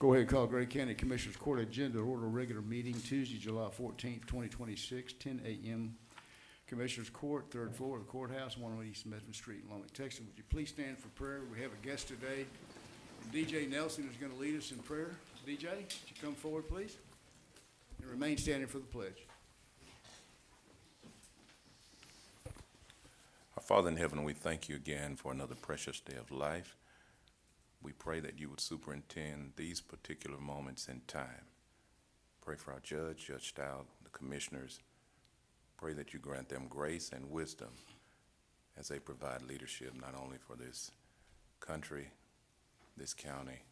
Go ahead and call Gray County Commissioners Court agenda to order regular meeting Tuesday, July 14th, 2026, 10 a.m. Commissioners Court, third floor of the courthouse, 101 East Smithman Street, in Longwood, Texas. Would you please stand for prayer? We have a guest today. DJ Nelson is going to lead us in prayer. DJ, would you come forward, please? And remain standing for the pledge. Our Father in heaven, we thank you again for another precious day of life. We pray that you would superintend these particular moments in time. Pray for our judge, Judge Stout, the commissioners. Pray that you grant them grace and wisdom as they provide leadership not only for this country, this county,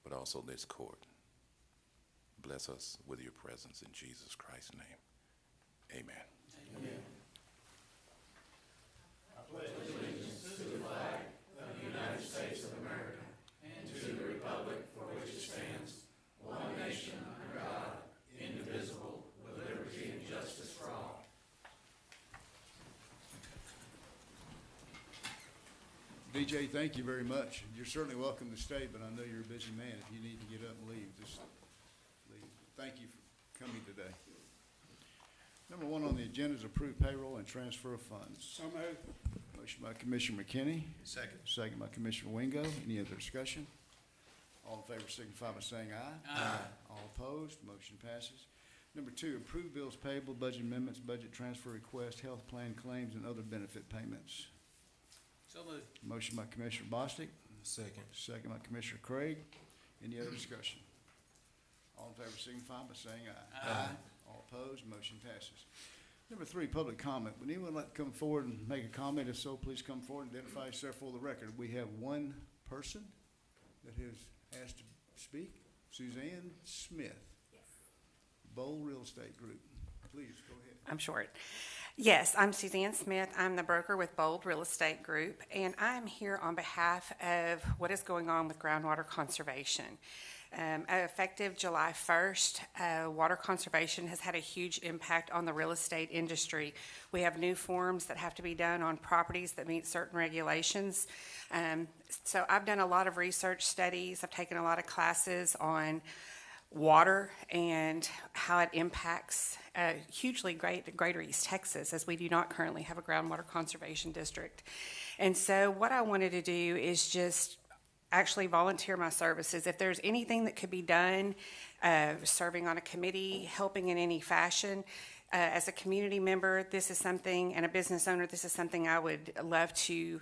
but also this court. Bless us with your presence in Jesus Christ's name. Amen. Amen. DJ, thank you very much. You're certainly welcome to stay, but I know you're a busy man. If you need to get up and leave, just leave. Thank you for coming today. Number one on the agenda is approved payroll and transfer of funds. So moved. Motion by Commissioner McKinney. Second. Second by Commissioner Wingo. Any other discussion? All in favor signify by saying aye. Aye. All opposed, motion passes. Number two, approved bills payable, budget amendments, budget transfer request, health plan claims, and other benefit payments. So moved. Motion by Commissioner Bostic. Second. Second by Commissioner Craig. Any other discussion? All in favor signify by saying aye. Aye. All opposed, motion passes. Number three, public comment. Would anyone like to come forward and make a comment? If so, please come forward and identify yourself for the record. We have one person that has asked to speak. Suzanne Smith. Yes. Bold Real Estate Group. Please, go ahead. I'm short. Yes, I'm Suzanne Smith. I'm the broker with Bold Real Estate Group, and I'm here on behalf of what is going on with groundwater conservation. Effective July 1st, water conservation has had a huge impact on the real estate industry. We have new forms that have to be done on properties that meet certain regulations. So I've done a lot of research studies. I've taken a lot of classes on water and how it impacts hugely Greater East Texas, as we do not currently have a groundwater conservation district. And so what I wanted to do is just actually volunteer my services. If there's anything that could be done, serving on a committee, helping in any fashion, as a community member, this is something, and a business owner, this is something I would love to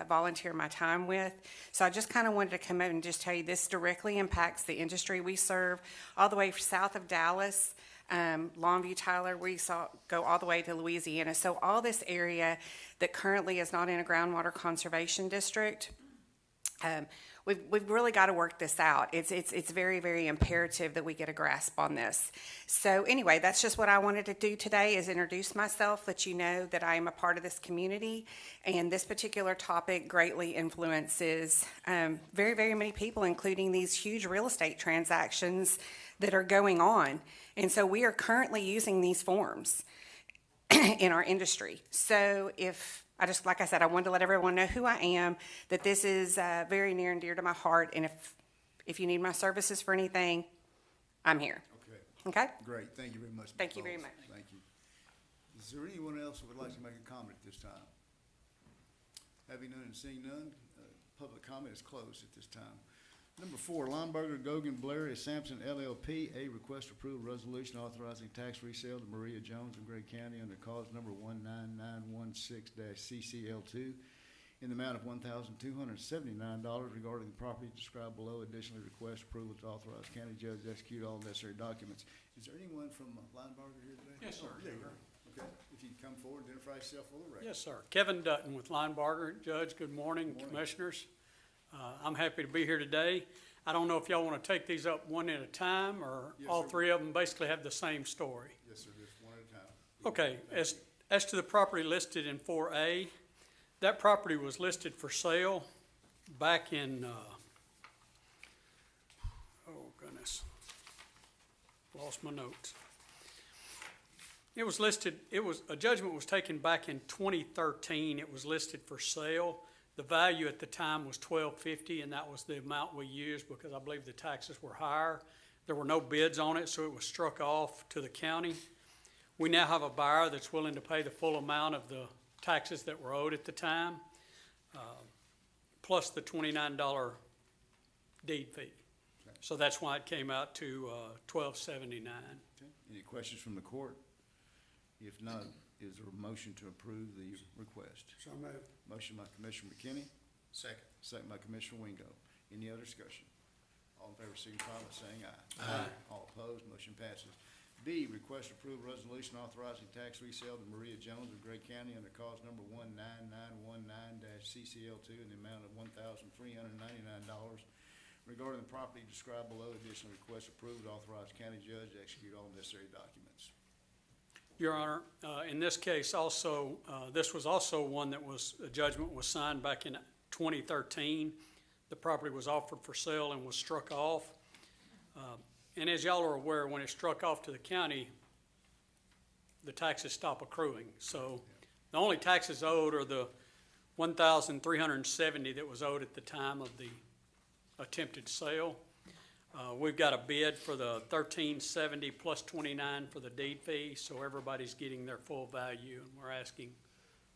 volunteer my time with. So I just kind of wanted to come out and just tell you this directly impacts the industry we serve, all the way south of Dallas, Longview, Tyler, go all the way to Louisiana. So all this area that currently is not in a groundwater conservation district, we've really got to work this out. It's very, very imperative that we get a grasp on this. So anyway, that's just what I wanted to do today, is introduce myself, let you know that I am a part of this community, and this particular topic greatly influences very, very many people, including these huge real estate transactions that are going on. And so we are currently using these forms in our industry. So like I said, I wanted to let everyone know who I am, that this is very near and dear to my heart, and if you need my services for anything, I'm here. Okay? Great. Thank you very much. Ms. Thank you very Bowles. much. Thank you. Is there anyone else who would like to make a comment at this time? Having none and seeing none, public comment is closed at this time. Number four, Lineberger, Gogan, Blair, is Sampson LLP, a request approval resolution authorizing tax resale to Maria Jones of Gray County under cause number 19916-CCL2 in the amount of $1,279 regarding the property described below. Additionally, request approval to authorize county judge to execute all necessary documents. Is there anyone from Lineberger here today? Yes, sir. There you are. Okay. If you'd come forward, identify yourself for the record. Yes, sir. Kevin Dutton with Linebarger. Judge, good morning, Commissioners. I'm happy to be here today. I don't know if y'all want to take these up one at a time, or Yes, all sir. three of them basically have the same story. Yes, sir. Just one at a time. Okay, as to the property listed in 4A, that property was listed for sale back in, oh goodness, lost my notes. It was listed, a judgment was taken back in 2013. It was listed for sale. The value at the time was $1,250, and that was the amount we used because I believe the taxes were higher. There were no bids on it, so it was struck off to the county. We now have a buyer that's willing to pay the full amount of the taxes that were owed at the time, plus the $29 deed fee. So that's why it came out to $1,279. Okay. Any questions from the court? If not, is there a motion to approve the request? So moved. Motion by Commissioner McKinney, Second. second by Commissioner Wingo. Any other discussion? All in favor, signify by saying aye. Aye. All opposed, motion passes. B, request approval resolution authorizing tax resale to Maria Jones of Gray County under cause number 19919-CCL2 in the amount of $1,399 regarding the property described below. Additional request approval to authorize county judge to execute all necessary documents. Your Honor, in this case also, this was also one that a judgment was signed back in 2013. The property was offered for sale and was struck off. And as y'all are aware, when it's struck off to the county, the taxes stop accruing. So the only taxes owed are the $1,370 that was owed at the time of the attempted sale. We've got a bid for the $1,370 plus $29 for the deed fee, so everybody's getting their full value, and we're asking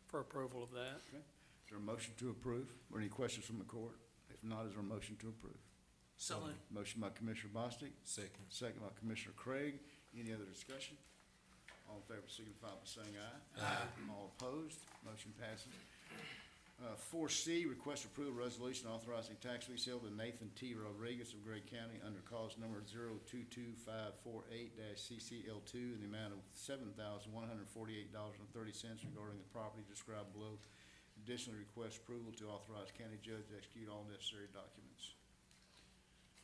for approval of that. Okay. Is there a motion to approve or any questions from the court? If not, is there a motion to approve? So moved. Motion by Commissioner Bostic, Second. second by Commissioner Craig. Any other discussion? All in favor signify by saying aye. Aye. All opposed, motion passes. 4C, request approval resolution authorizing tax resale to Nathan T. Rodriguez of Gray County under cause number 022548-CCL2 in the amount of $7,148.30 regarding the property described below. Additionally, request approval to authorize county judge to execute all necessary documents.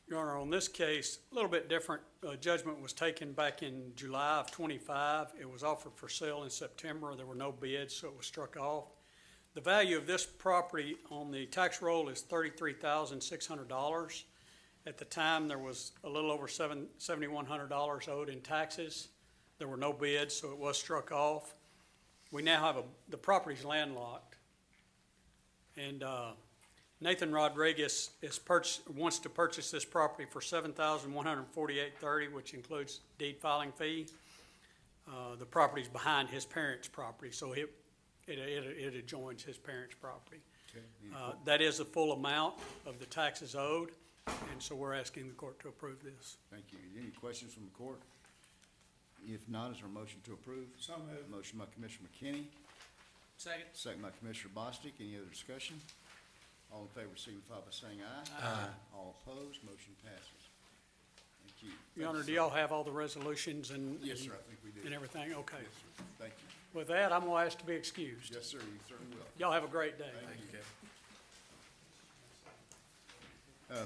Your Honor, on this case, a little bit different. Judgment was taken back in July of '25. It was offered for sale in September. There were no bids, so it was struck off. The value of this property on the tax roll is $33,600. At the time, there was a little over $7,100 owed in taxes. There were no bids, so it was struck off. We now have the property's landlocked. And Nathan Rodriguez wants to purchase this property for $7,148.30, which includes deed filing fee. The property's behind his parents' property, so it adjoins his parents' property. Okay. That is the full amount of the taxes owed, and so we're asking the court to approve this. Thank you. Any questions from the court? If not, is there a motion to approve? So moved. Motion by Commissioner McKinney, Second. second by Commissioner Bostic. Any other discussion? All in favor signify by saying aye. Aye. All opposed, motion passes. Thank you. Your Honor, do y'all have all the resolutions and? Yes, sir, I think we do. And everything? Okay. Yes, sir. Thank you. With that, I'm gonna ask to be excused. Yes, sir, you certainly will. Y'all have a great day. Thank you.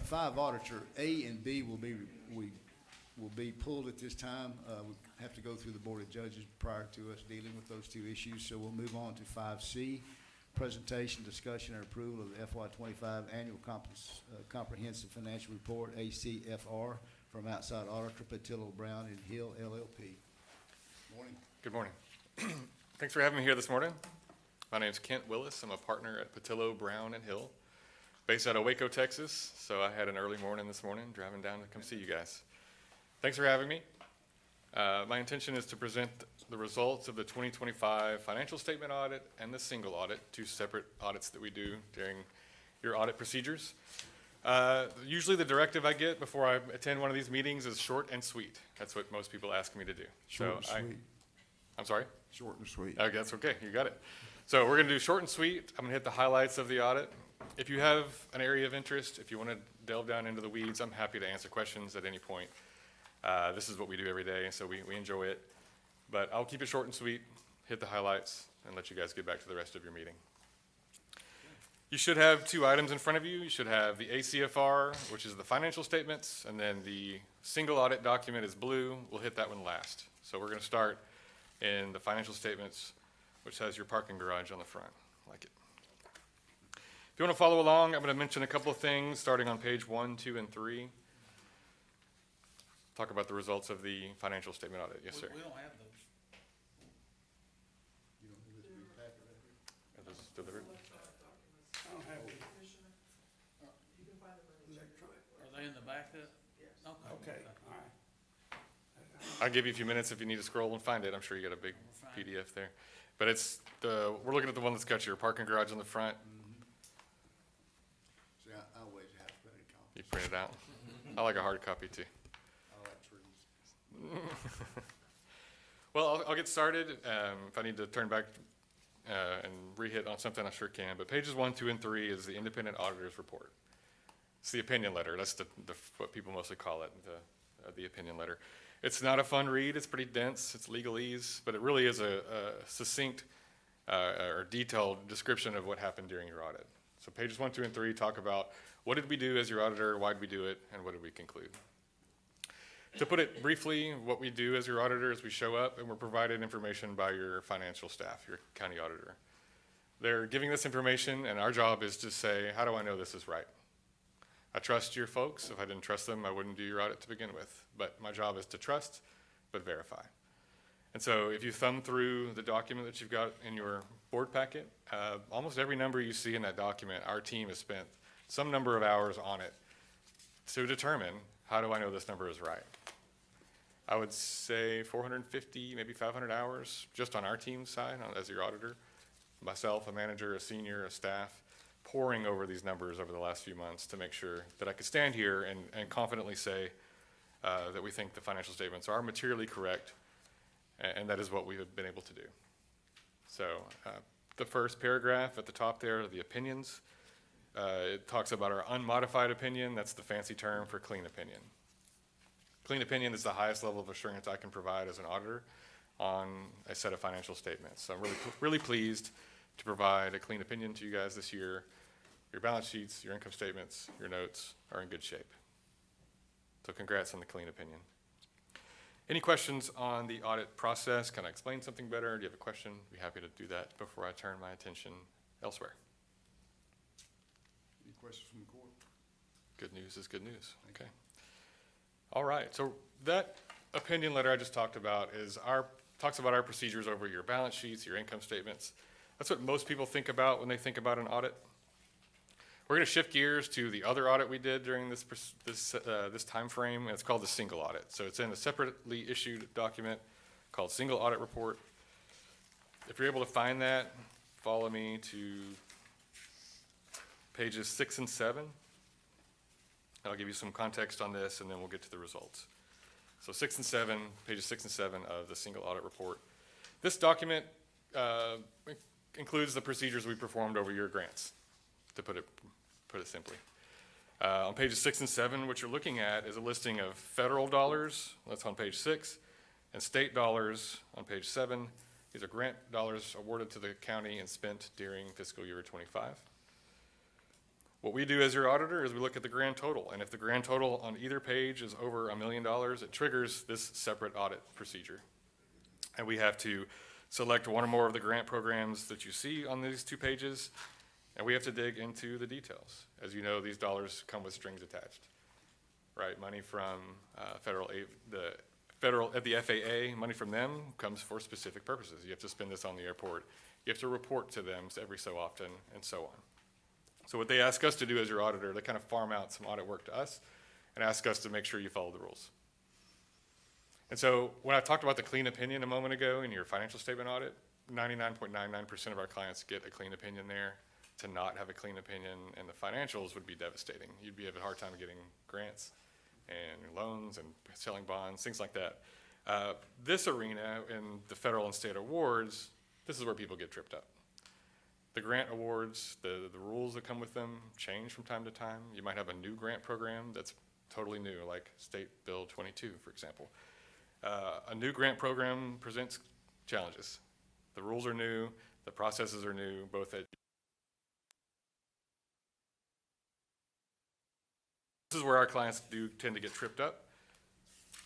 5 auditor, A and B will be pulled at this time. We have to go through the Board of Judges prior to us dealing with those two issues, so we'll move on to 5C, presentation, discussion, and approval of the FY25 Annual Comprehensive Financial Report, ACFR, from outside auditor Patillo Brown and Hill LLP. Morning. Good morning. Thanks for having me here this morning. My name is Kent Willis. I'm a partner at Patillo, Brown, and Hill, based out of Waco, Texas. So I had an early morning this morning driving down to come see you guys. Thanks for having me. My intention is to present the results of the 2025 financial statement audit and the single audit, 2 separate audits that we do during your audit procedures. Usually the directive I get before I attend one of these meetings is short and sweet. That's what most people ask me to do. Short and sweet. I'm sorry? Short and sweet. Okay, that's okay. You got it. So we're going to do short and sweet. I'm going to hit the highlights of the audit. If you have an area of interest, if you want to delve down into the weeds, I'm happy to answer questions at any point. This is what we do every day, so we enjoy it. But I'll keep it short and sweet, hit the highlights, and let you guys get back to the rest of your meeting. You should have 2 items in front of you. You should have the ACFR, which is the financial statements, and then the single audit document is blue. We'll hit that one last. So we're going to start in the financial statements, which has your parking garage on the front. Like it. If you want to follow along, I'm going to mention a couple of things starting on page 1, 2, and 3. Talk about the results of the financial statement audit. Yes, sir. We don't have those. You don't have this big packet right here? Are those delivered? I don't have I'll give you a few minutes if you need to scroll and find it. I'm sure you got a big PDF there. But we're looking at the one that's got your parking garage on the front. See, I always have to put a copy. You print it out. I like a hard copy too. I like trees. Well, I'll get started. If I need to turn back and re-hit on something, I sure can. But pages 1, 2, and 3 is the independent auditor's report. It's the opinion letter. That's what people mostly call it, the opinion letter. It's not a fun read. It's pretty dense. It's legalese, but it really is a succinct or detailed description of what happened during your audit. So pages 1, 2, and 3 talk about what did we do as your auditor, why did we do it, and what did we conclude. To put it briefly, what we do as your auditor is we show up and we're provided information by your financial staff, your county auditor. They're giving this information, and our job is to say, how do I know this is right? I trust your folks. If I didn't trust them, I wouldn't do your audit to begin with. But my job is to trust, but verify. And so if you thumb through the document that you've got in your board packet, almost every number you see in that document, our team has spent some number of hours on it to determine, how do I know this number is right? I would say 450, maybe 500 hours just on our team's side as your auditor. Myself, a manager, a senior, a staff, poring over these numbers over the last few months to make sure that I could stand here and confidently say that we think the financial statements are materially correct, and that is what we have been able to do. So the first paragraph at the top there are the opinions. It talks about our unmodified opinion. That's the fancy term for clean opinion. Clean opinion is the highest level of assurance I can provide as an auditor on a set of financial statements. So I'm really pleased to provide a clean opinion to you guys this year. Your balance sheets, your income statements, your notes are in good shape. So congrats on the clean opinion. Any questions on the audit process? Can I explain something better? Do you have a question? I'd be happy to do that before I turn my attention elsewhere. Any questions from the court? Good news is good news. Okay. All right. So that opinion letter I just talked about talks about our procedures over your balance sheets, your income statements. That's what most people think about when they think about an audit. We're going to shift gears to the other audit we did during this time frame, and it's called the single audit. So it's in a separately issued document called Single Audit Report. If you're able to find that, follow me to pages 6 and 7. I'll give you some context on this, and then we'll get to the results. So 6 and 7, pages 6 and 7 of the Single Audit Report. This document includes the procedures we performed over your grants, to put it simply. On pages 6 and 7, what you're looking at is a listing of federal dollars, that's on page 6, and state dollars on page 7. These are grant dollars awarded to the county and spent during fiscal year 25. What we do as your auditor is we look at the grand total, and if the grand total on either page is over $1 million, it triggers this separate audit procedure. And we have to select one or more of the grant programs that you see on these 2 pages, and we have to dig into the details. As you know, these dollars come with strings attached, right? Money from at the FAA, money from them comes for specific purposes. You have to spend this on the airport. You have to report to them every so often, and so on. So what they ask us to do as your auditor, they kind of farm out some audit work to us and ask us to make sure you follow the rules. And so when I talked about the clean opinion a moment ago in your financial statement audit, 99.99% of our clients get a clean opinion there. To not have a clean opinion and the financials would be devastating. You'd have a hard time getting grants and loans and selling bonds, things like that. This arena in the federal and state awards, this is where people get tripped up. The grant awards, the rules that come with them change from time to time. You might have a new grant program that's totally new, like State Bill 22, for example. A new grant program presents challenges. The rules are new, the processes are new, both at This is where our clients do tend to get tripped up.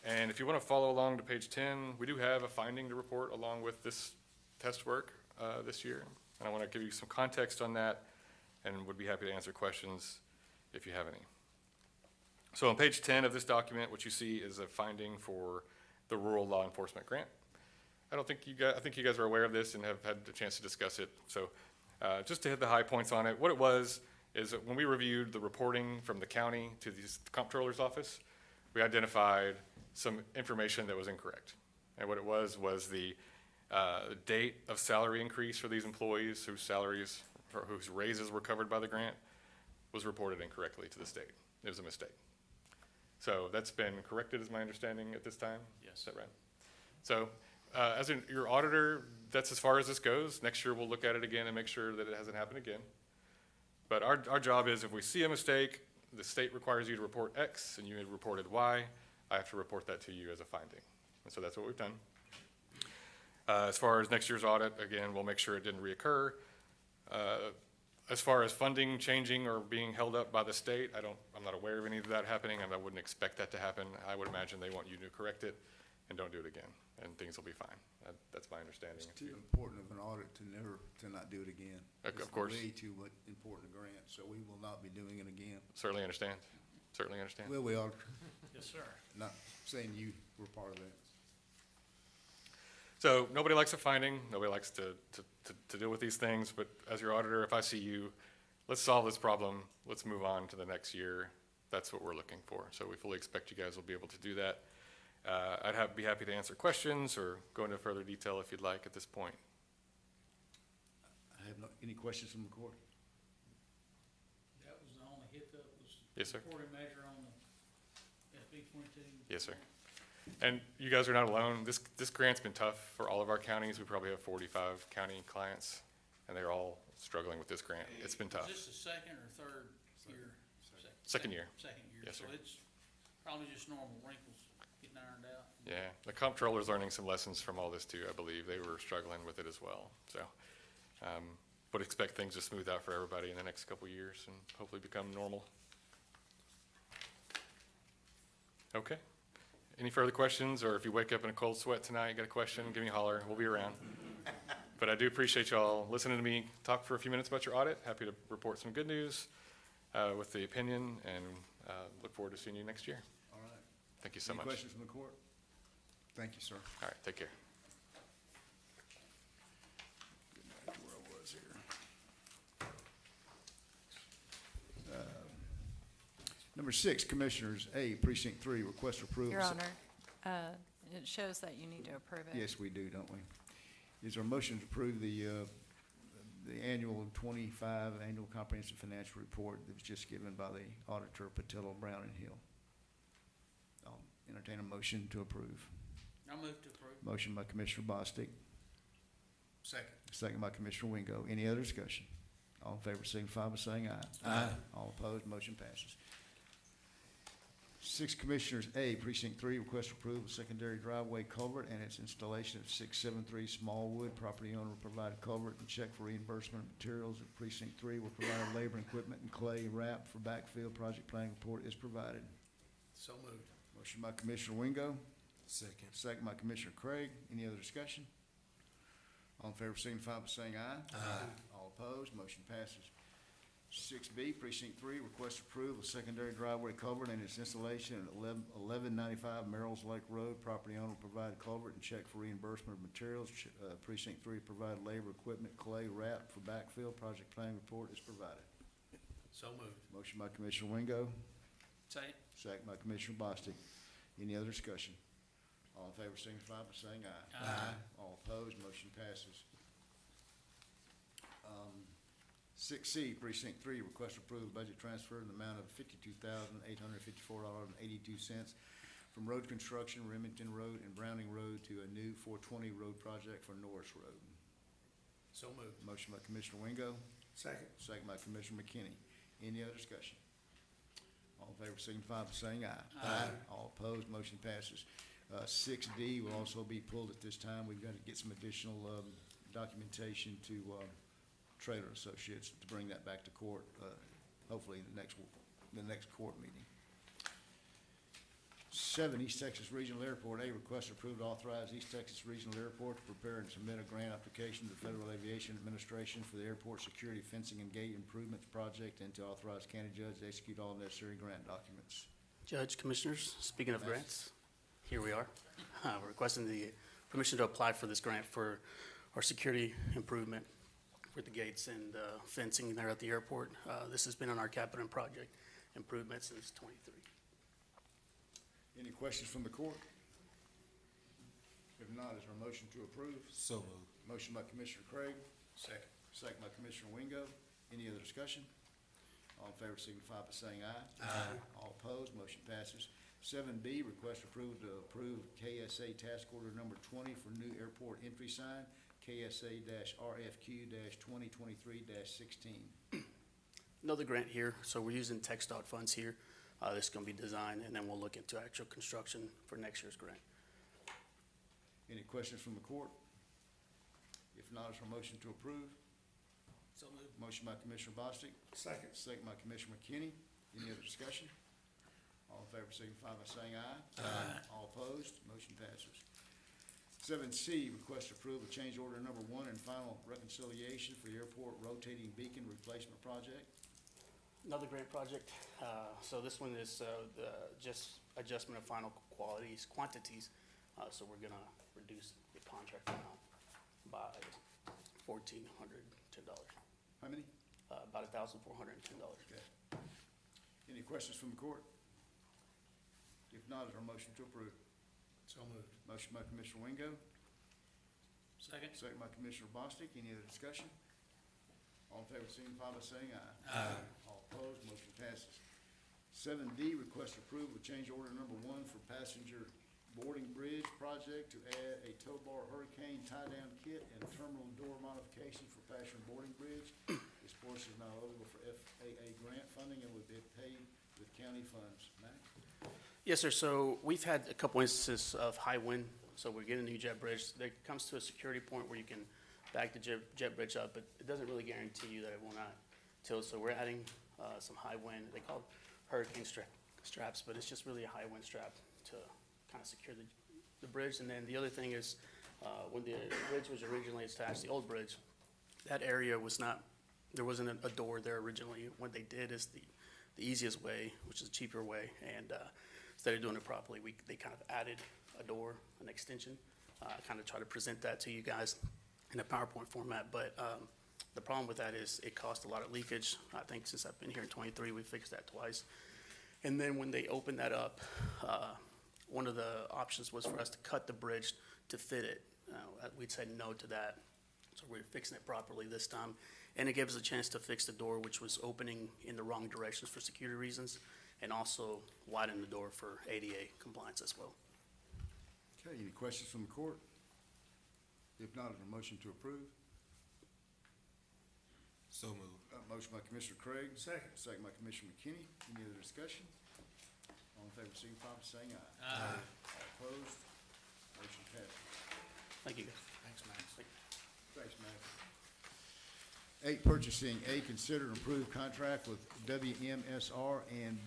And if you want to follow along to page 10, we do have a finding to report along with this test work this year. And I want to give you some context on that and would be happy to answer questions if you have any. So on page 10 of this document, what you see is a finding for the Rural Law Enforcement Grant. I think you guys are aware of this and have had a chance to discuss it. So just to hit the high points on it, what it was is that when we reviewed the reporting from the county to the comptroller's office, we identified some information that was incorrect. And what it was the date of salary increase for these employees whose salaries, or whose raises were covered by the grant, was reported incorrectly to the state. It was a mistake. So that's been corrected, is my understanding at this time? Yes. Is that right? So, your auditor, that's as far as this goes. Next year, we'll look at it again and make sure that it hasn't happened again. But our job is, if we see a mistake, the state requires you to report X, and you had reported Y, I have to report that to you as a finding. And so that's what we've done. As far as next year's audit, again, we'll make sure it didn't reoccur. As far as funding changing or being held up by the state, I'm not aware of any of that happening, and I wouldn't expect that to happen. I would imagine they want you to correct it and don't do it again, and things will be fine. That's my understanding. It's too important of an audit to not do it again. Of course. It's way too important a grant, so we will not be doing it again. Certainly understand. Certainly understand. Well, we are, Yes, sir. not saying you were part of that. So nobody likes a finding, nobody likes to deal with these things, but as your auditor, if I see you, let's solve this problem, let's move on to the next year. That's what we're looking for. So we fully expect you guys will be able to do that. Be happy to answer questions or go into further detail if you'd like at this point. I have any questions from the court? That was the only hiccup, was Yes, sir. reporting measure on the SB 22. Yes, sir. And you guys are not alone. This grant's been tough for all of our counties. We probably have 45 county clients, and they're all struggling with this grant. It's been tough. Is this the second or third year? Second year. Second year. Yes, sir. So it's probably just normal wrinkles getting ironed out. Yeah, the comptroller's learning some lessons from all this too, I believe. They were struggling with it as well. So, would expect things to smooth out for everybody in the next couple of years and hopefully become normal. Okay. Any further questions, or if you wake up in a cold sweat tonight, got a question, give me a holler. We'll be around. But I do appreciate y'all listening to me talk for a few minutes about your audit. Happy to report some good news with the opinion, and look forward to seeing you next year. All right. Thank you so much. Any questions from the court? Thank you, sir. All right, take care. Get back to where I was here. Number 6, Commissioners, A, Precinct 3, request approval. Your Honor, it shows that you need to approve it. Yes, we do, don't we? Is there a motion to approve the annual 25 annual comprehensive financial report that was just given by the auditor Patillo, Brown and Hill? I'll entertain a motion to approve. I move to approve. Motion by Commissioner Bostic, Second. second by Commissioner Wingo. Any other discussion? All in favor signify by saying aye. Aye. All opposed, motion passes. 6, Commissioners, A, Precinct 3, request approval of secondary driveway culvert and its installation at 673 Smallwood. Property owner will provide culvert and check for reimbursement of materials. At Precinct 3 will provide labor and equipment and clay wrap for backfill. Project planning report is provided. So moved. Motion by Commissioner Wingo, Second. second by Commissioner Craig. Any other discussion? All in favor signify by saying aye. Aye. All opposed, motion passes. 6B, Precinct 3, request approval of secondary driveway culvert and its installation at 1195 Merrill's Lake Road. Property owner will provide culvert and check for reimbursement of materials. Precinct 3 provide labor, equipment, clay, wrap for backfill. Project planning report is provided. So moved. Motion by Commissioner Wingo, Second. second by Commissioner Bostic. Any other discussion? All in favor signify by saying aye. Aye. All opposed, motion passes. 6C, Precinct 3, request approval of budget transfer in the amount of $52,854.82 from road construction, Remington Road and Browning Road to a new 420 road project for Norris Road. So moved. Motion by Commissioner Wingo, Second. second by Commissioner McKinney. Any other discussion? All in favor signify by saying aye. Aye. All opposed, motion passes. 6D will also be pulled at this time. We've got to get some additional documentation to Trailer Associates to bring that back to court, hopefully in the next court meeting. 7, East Texas Regional Airport, A, request approved to authorize East Texas Regional Airport to prepare and submit a grant application to the Federal Aviation Administration for the airport security fencing and gate improvements project, and to authorize county judge to execute all necessary grant documents. Judge, Commissioners, speaking of grants, here we are. We're requesting the permission to apply for this grant for our security improvement with the gates and fencing there at the airport. This has been on our capital project improvement since '23. Any questions from the court? If not, is there a motion to approve? So moved. Motion by Commissioner Craig, Second. second by Commissioner Wingo. Any other discussion? All in favor signify by saying aye. Aye. All opposed, motion passes. 7B, request approval to approve KSA Task Order Number 20 for new airport entry sign, KSA-RFQ-2023-16. Another grant here, so we're using Tech Dot funds here. This is gonna be designed, and then we'll look into actual construction for next year's grant. Any questions from the court? If not, is there a motion to approve? So moved. Motion by Commissioner Bostic. Second. Second by Commissioner McKinney. Any other discussion? All in favor signify by saying aye. Aye. All opposed, motion passes. 7C, request approval of change order number 1 and final reconciliation for the airport rotating beacon replacement project. Another grant project, so this one is, just adjustment of final quantities. So we're gonna reduce the contract amount by $1,410. How many? About $1,410. Okay. Any questions from the court? If not, is there a motion to approve? So moved. Motion by Commissioner Wingo, Second. second by Commissioner Bostic. Any other discussion? All in favor signify by saying aye. Aye. All opposed, motion passes. 7D, request approval of change order number 1 for passenger boarding bridge project to add a tow bar hurricane tie-down kit and terminal door modification for passenger boarding bridge. This portion is now eligible for FAA grant funding and will be paid with county funds. Matt? Yes, sir. So we've had a couple instances of high wind, so we're getting a new jet bridge. There comes to a security point where you can back the jet bridge up, but it doesn't really guarantee you that it will not tilt. So we're adding some high wind, they call it hurricane straps, but it's just really a high wind strap to kind of secure the bridge. And then the other thing is, when the bridge was originally attached, the old bridge, that area was not, there wasn't a door there originally. What they did is the easiest way, which is a cheaper way, and instead of doing it properly, they kind of added a door, an extension. Kind of try to present that to you guys in a PowerPoint format, but the problem with that is it caused a lot of leakage. I think since I've been here in '23, we fixed that twice. And then when they opened that up, one of the options was for us to cut the bridge to fit it. We'd said no to that, so we're fixing it properly this time. And it gave us a chance to fix the door, which was opening in the wrong directions for security reasons, and also widen the door for ADA compliance as well. Okay, any questions from the court? If not, is there a motion to approve? So moved. Motion by Commissioner Craig. Second. Second by Commissioner McKinney. Any other discussion? All in favor signify by saying aye. Aye. All opposed, motion passes. Thank you, guys. Thanks, Max. Thanks, Matt. 8, purchasing. A, consider and approve contract with WMSR and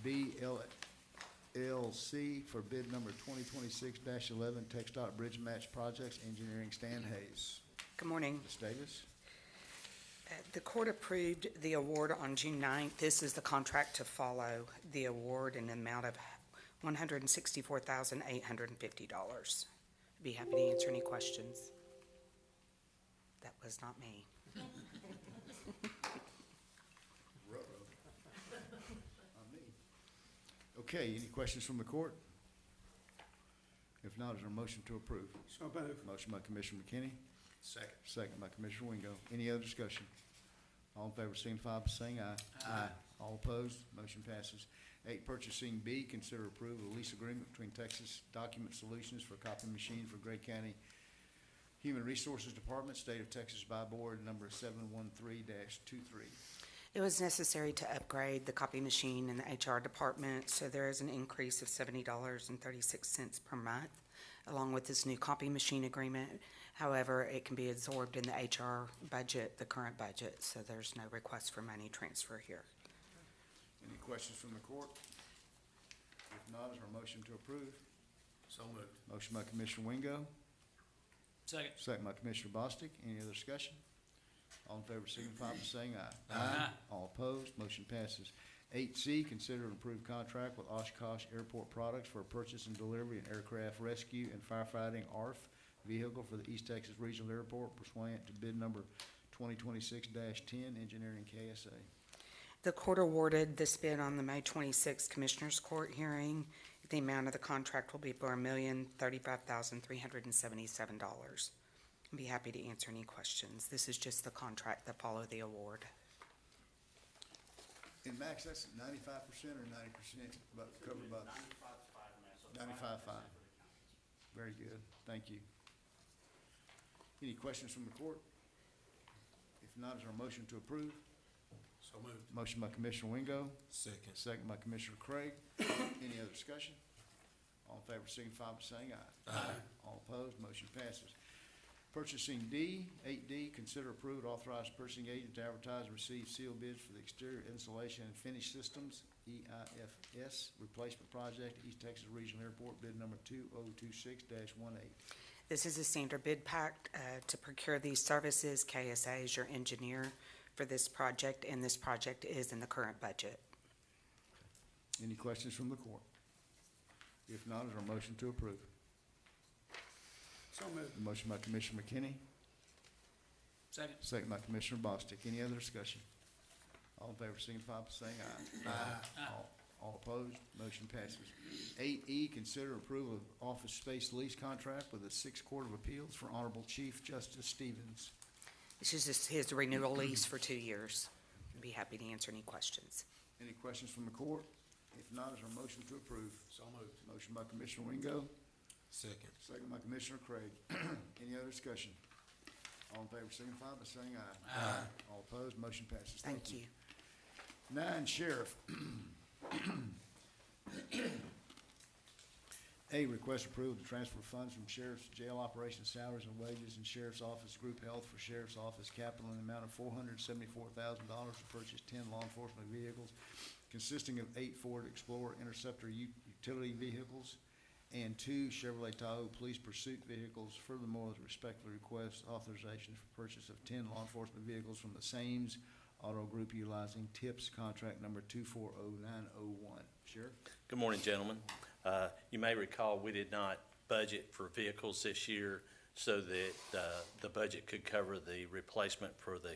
BLC for bid number 2026-11 TxDOT Bridge Match Projects, engineering Stan Hayes. Good morning. Ms. Davis? The court approved the award on June 9th. This is the contract to follow the award in an amount of $164,850. Be happy to answer any questions. That was not me. On me. Okay, any questions from the court? If not, is there a motion to approve? So moved. Motion by Commissioner McKinney, Second. second by Commissioner Wingo. Any other discussion? All in favor signify by saying aye. Aye. All opposed, motion passes. 8, purchasing. B, consider approval of lease agreement between Texas Document Solutions for copy machine for Gray County Human Resources Department, State of Texas by board number 713-23. It was necessary to upgrade the copy machine in the HR department, so there is an increase of $70.36 per month, along with this new copy machine agreement. However, it can be absorbed in the HR budget, the current budget, so there's no request for money transfer here. Any questions from the court? If not, is there a motion to approve? So moved. Motion by Commissioner Wingo, Second. second by Commissioner Bostic. Any other discussion? All in favor signify by saying aye. Aye. All opposed, motion passes. 8C, consider and approve contract with Oshkosh Airport Products for purchase and delivery of aircraft rescue and firefighting ARF vehicle for the East Texas Regional Airport pursuant to bid number 2026-10, engineering KSA. The court awarded this bid on the May 26th Commissioners Court hearing, The amount of the contract will be for $1,035,377. I'd be happy to answer any questions. This is just the contract that follow the award. And Max, that's 95% or 90%, but covered by? 95.5. Very good, thank you. Any questions from the court? If not, is there a motion to approve? So moved. Motion by Commissioner Wingo, Second. second by Commissioner Craig. Any other discussion? All in favor signify by saying aye. Aye. All opposed, motion passes. Purchasing D, 8D, consider approval to authorize purchasing agent to advertise and receive sealed bids for the exterior insulation and finish systems, EIFS, replacement project, East Texas Regional Airport, bid number 2026-18. This is a standard bid pack to procure these services. KSA is your engineer for this project, and this project is in the current budget. Any questions from the court? If not, is there a motion to approve? So moved. Motion by Commissioner McKinney, Second. second by Commissioner Bostic. Any other discussion? All in favor signify by saying aye. Aye. All opposed, motion passes. 8E, consider approval of office space lease contract with the Sixth Court of Appeals for Honorable Chief Justice Stevens. This is just his renewal lease for 2 years. I'd be happy to answer any questions. Any questions from the court? If not, is there a motion to approve? So moved. Motion by Commissioner Wingo, Second. second by Commissioner Craig. Any other discussion? All in favor signify by saying aye. Aye. All opposed, motion passes. Thank you. 9, Sheriff. A, request approval to transfer funds from Sheriff's Jail Operations salaries and wages and Sheriff's Office Group Health for Sheriff's Office capital in the amount of $474,000 to purchase 10 law enforcement vehicles consisting of 8 Ford Explorer Interceptor utility vehicles and 2 Chevrolet Tahoe Police Pursuit vehicles. Furthermore, respectfully request authorization for purchase of 10 law enforcement vehicles from the Sames Auto Group utilizing TIPS contract number 240901. Sheriff? Good morning, gentlemen. You may recall we did not budget for vehicles this year so that the budget could cover the replacement for the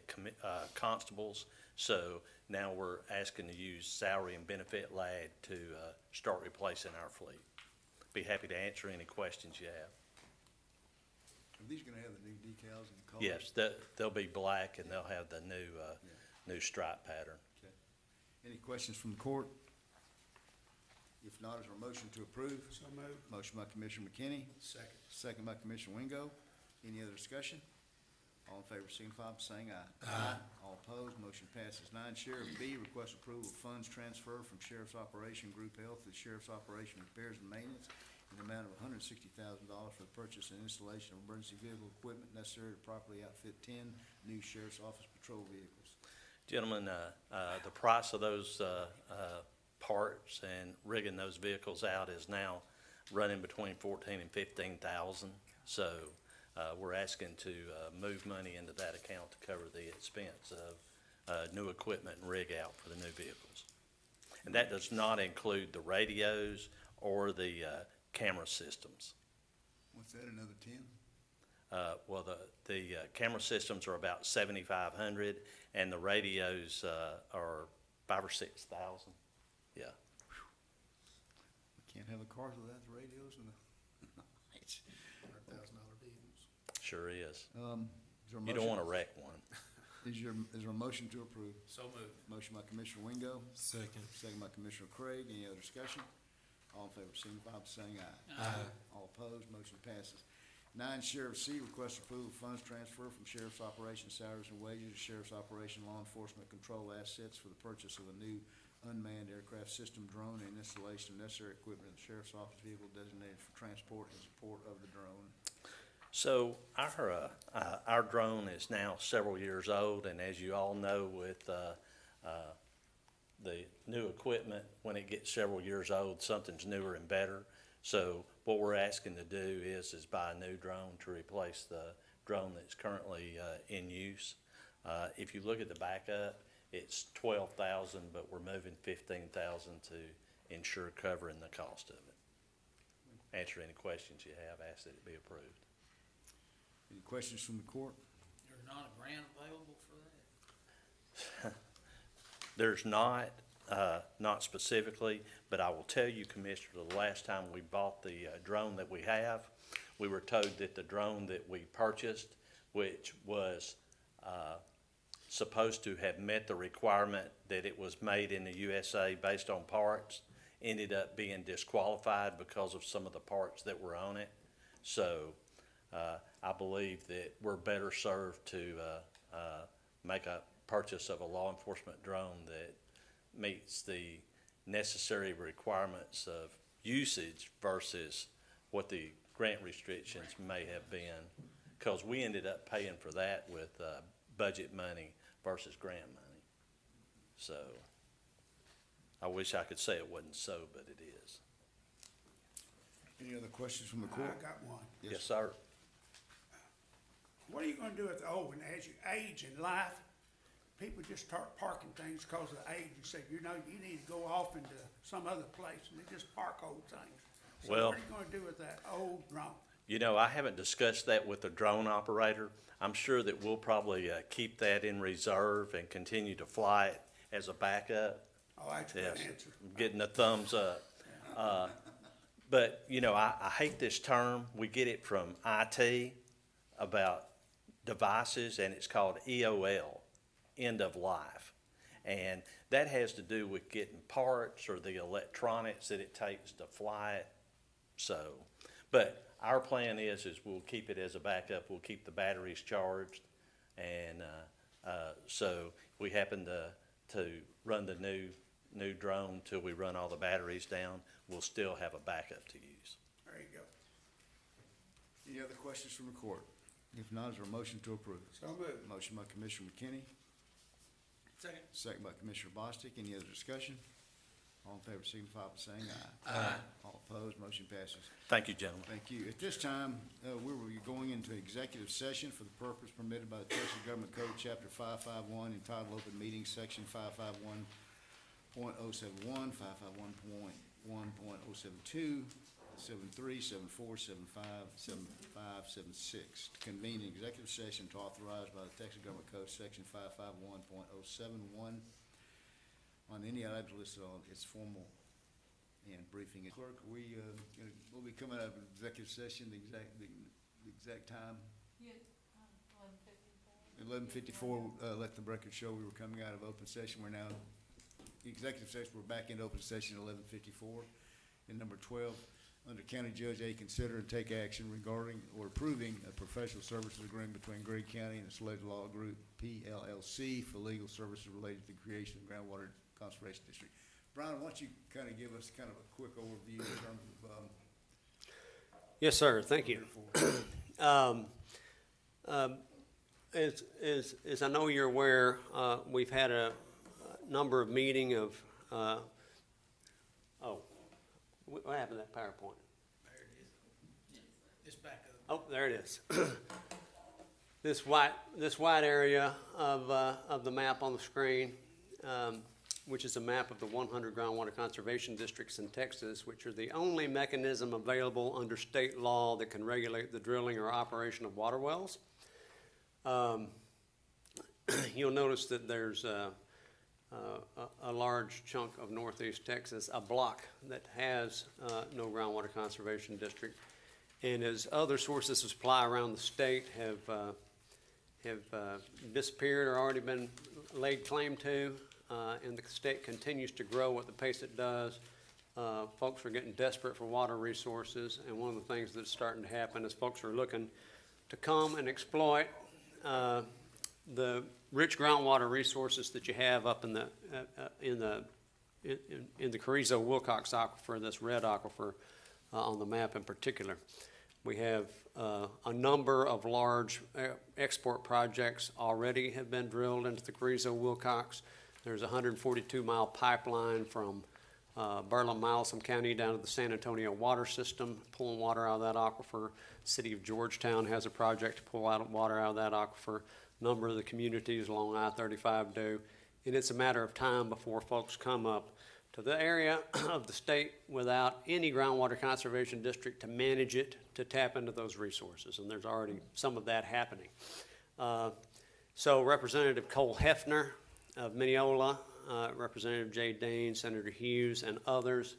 constables. So now we're asking to use salary and benefit lag to start replacing our fleet. Be happy to answer any questions you have. Are these gonna have the new decals and colors? Yes, they'll be black and they'll have the new stripe pattern. Okay. Any questions from the court? If not, is there a motion to approve? So moved. Motion by Commissioner McKinney, Second. second by Commissioner Wingo. Any other discussion? All in favor signify by saying aye. Aye. All opposed, motion passes. 9, Sheriff B, request approval of funds transfer from Sheriff's Operation Group Health to Sheriff's Operation Repairs and Maintenance in the amount of $160,000 for the purchase and installation of emergency vehicle equipment necessary to properly outfit 10 new Sheriff's Office patrol vehicles. Gentlemen, the price of those parts and rigging those vehicles out is now running between $14,000 and $15,000. So we're asking to move money into that account to cover the expense of new equipment and rig out for the new vehicles. And that does not include the radios or the camera systems. What's that, another 10? Well, the camera systems are about 7,500, and the radios are 5,000 or 6,000. Yeah. We can't have the cars without the radios and the lights. $100,000 vehicles. Sure is. Is there a You don't motion? want to wreck one. Is there a motion to approve? So moved. Motion by Commissioner Wingo, Second. second by Commissioner Craig. Any other discussion? All in favor, signify by saying aye. Aye. All opposed, motion passes. 9, Sheriff C, request approval of funds transfer from Sheriff's Operation salaries and wages to Sheriff's Operation Law Enforcement Control assets for the purchase of a new unmanned aircraft system drone and installation of necessary equipment in the Sheriff's Office vehicle designated for transport and support of the drone. So our drone is now several years old, and as you all know, with the new equipment, when it gets several years old, something's newer and better. So what we're asking to do is buy a new drone to replace the drone that's currently in use. If you look at the backup, it's $12,000, but we're moving $15,000 to ensure covering the cost of it. Answer any questions you have, ask that it be approved. Any questions from the court? There's not a grant available for that? There's not, not specifically, but I will tell you, Commissioner, the last time we bought the drone that we have, we were told that the drone that we purchased, which was supposed to have met the requirement that it was made in the USA based on parts, ended up being disqualified because of some of the parts that were on it. So I believe that we're better served to make a purchase of a law enforcement drone that meets the necessary requirements of usage versus what the grant restrictions may have been, because we ended up paying for that with budget money versus grant money. So I wish I could say it wasn't so, but it is. Any other questions from the court? I got one. Yes, sir. What are you gonna do with the old one? As you age in life, people just start parking things because of the age. You say, you know, you need to go off into some other place, and they just park old things. So Well- what are you gonna do with that old drone? You know, I haven't discussed that with the drone operator. I'm sure that we'll probably keep that in reserve and continue to fly it as a backup. Oh, that's a good Yes, answer. I'm getting a thumbs up. But, you know, I hate this term. We get it from IT about devices, and it's called EOL, end of life. And that has to do with getting parts or the electronics that it takes to fly it. So, but our plan is we'll keep it as a backup. We'll keep the batteries charged. And so we happen to run the new drone till we run all the batteries down, we'll still have a backup to use. There you go. Any other questions from the court? If not, is there a motion to approve? So moved. Motion by Commissioner McKinney, Second. second by Commissioner Bostic. Any other discussion? All in favor, signify by saying aye. Aye. All opposed, motion passes. Thank you, gentlemen. Thank you. At this time, we will be going into executive session for the purpose permitted by the Texas Government Code, Chapter 551, entitled Open Meetings, Section 551.071, 551.1.072, 73, 74, 75, 75, 76. To convene an executive session to authorize by the Texas Government Code, Section 551.071, on any items listed on its formal and briefing. Clerk, we'll be coming out of executive session, the exact time? 11:54, let the record show we were coming out of open session. We're now, executive session, we're back into open session at 11:54. And number 12, under County Judge A, consider and take action regarding or approving a professional services agreement between Grady County and its Sledge Law Group, PLLC, for legal services related to the creation of groundwater conservation district. Brian, why don't you kind of give us kind of a quick overview in terms of, Yes, sir, thank you. As I know you're aware, we've had a number of meeting of, what happened to that PowerPoint? There it is. It's back up. Oh, there it is. This white area of the map on the screen, which is a map of the 100 groundwater conservation districts in Texas, which are the only mechanism available under state law that can regulate the drilling or operation of water wells. You'll notice that there's a large chunk of northeast Texas, a block that has no groundwater conservation district. And as other sources of supply around the state have disappeared or already been laid claim to, and the state continues to grow at the pace it does, folks are getting desperate for water resources. And one of the things that's starting to happen is folks are looking to come and exploit the rich groundwater resources that you have up in the Carrizo-Wilcox aquifer, this red aquifer on the map in particular. We have a number of large export projects already have been drilled into the Carrizo-Wilcox. There's a 142-mile pipeline from Berlin-Malsom County down to the San Antonio water system, pulling water out of that aquifer. City of Georgetown has a project to pull out water out of that aquifer. A number of the communities along I-35 do. And it's a matter of time before folks come up to the area of the state without any groundwater conservation district to manage it, to tap into those resources. And there's already some of that happening. So Representative Cole Hefner of Mineola Representative Jay Dane, Senator Hughes, and others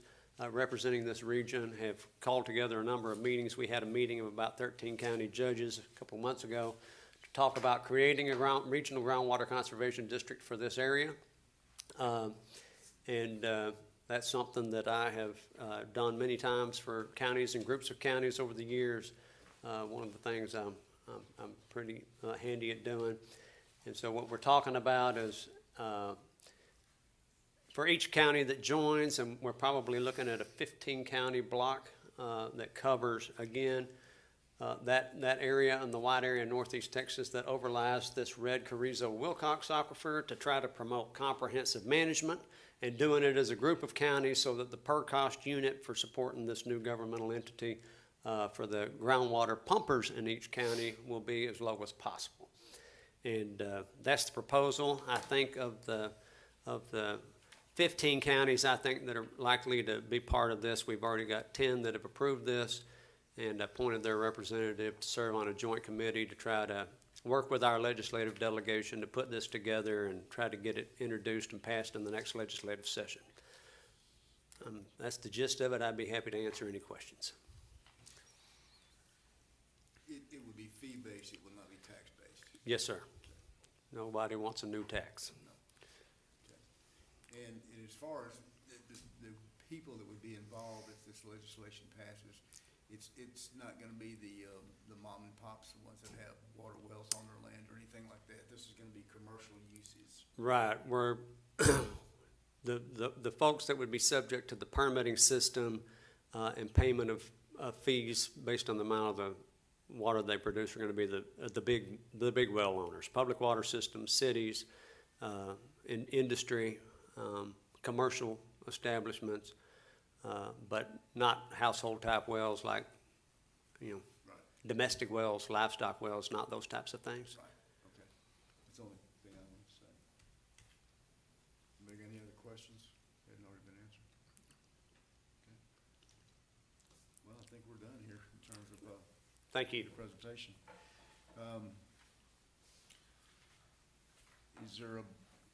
representing this region have called together a number of meetings. We had a meeting of about 13 county judges a couple months ago to talk about creating a regional groundwater conservation district for this area. That's something that I have done many times for counties and groups of counties over the years. One of the things I'm pretty handy at doing. And so what we're talking about is for each county that joins, and we're probably looking at a 15-county block that covers, again, that area and the wide area in northeast Texas that overlies this red Carrizo-Wilcox aquifer, to try to promote comprehensive management and doing it as a group of counties so that the per cost unit for supporting this new governmental entity for the groundwater pumpers in each county will be as low as possible. And that's the proposal. I think of the 15 counties, I think, that are likely to be part of this, we've already got 10 that have approved this and appointed their representative to serve on a joint committee to try to work with our legislative delegation to put this together and try to get it introduced and passed in the next legislative session. That's the gist of it. I'd be happy to answer any questions. It would be fee-based, it would not be tax-based. Yes, sir. Nobody wants a new tax. And as far as the people that would be involved if this legislation passes, it's not gonna be the mom and pops, the ones that have water wells on their land or anything like that. This is gonna be commercial uses. Right, we're, the folks that would be subject to the permitting system and payment of fees based on the amount of the water they produce are gonna be the big well owners, public water systems, cities, in industry, commercial establishments, but not household type wells like, Right. domestic wells, livestock wells, not those types of things. Right, okay. That's the only thing I want to say. Anybody got any other questions? Hadn't already been answered? Okay. Well, I think we're done here in terms of, Thank you. the presentation.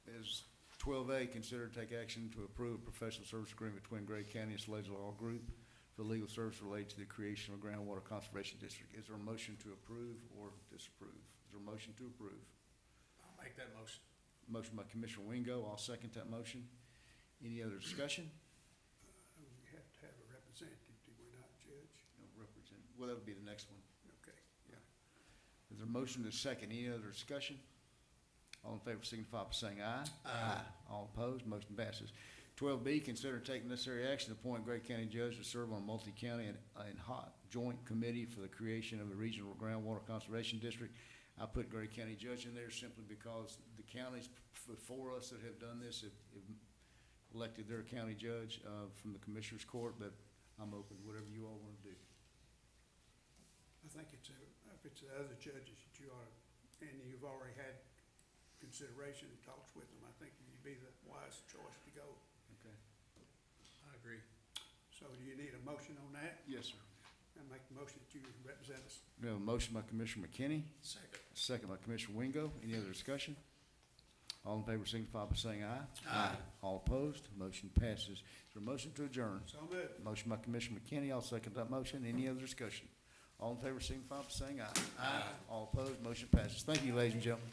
Is 12A, consider to take action to approve a professional service agreement between Gray County and Slade Law Group for legal service related to the creation of a groundwater conservation district. Is there a motion to approve or disapprove? Is there a motion to approve? I'll make that motion. Motion by Commissioner Wingo, I'll second that motion. Any other discussion? We have to have a representative, do we not, Judge? No, well, that'll be the next one. Okay. Is there a motion to second? Any other discussion? All in favor signify by saying aye. Aye. All opposed, motion passes. 12B, consider taking necessary action to appoint Gray County Judge to serve on a multi-county and hot joint committee for the creation of a regional groundwater conservation district. I put Gray County Judge in there simply because the counties before us that have done this have elected their county judge from the Commissioner's Court, but I'm open, whatever you all want to do. I think if it's the other judges that you ought to, and you've already had consideration and talks with them, I think you'd be the wise choice to go. Okay. I agree. So do you need a motion on that? Yes, sir. And make the motion that you represent us. We have a motion by Commissioner McKinney, Second. second by Commissioner Wingo. Any other discussion? All in favor signify by saying aye. Aye. All opposed, motion passes. Is there a motion to adjourn? So moved. Motion by Commissioner McKinney, I'll second that motion. Any other discussion? All in favor signify by saying aye. Aye. All opposed, motion passes. Thank you, ladies and gentlemen.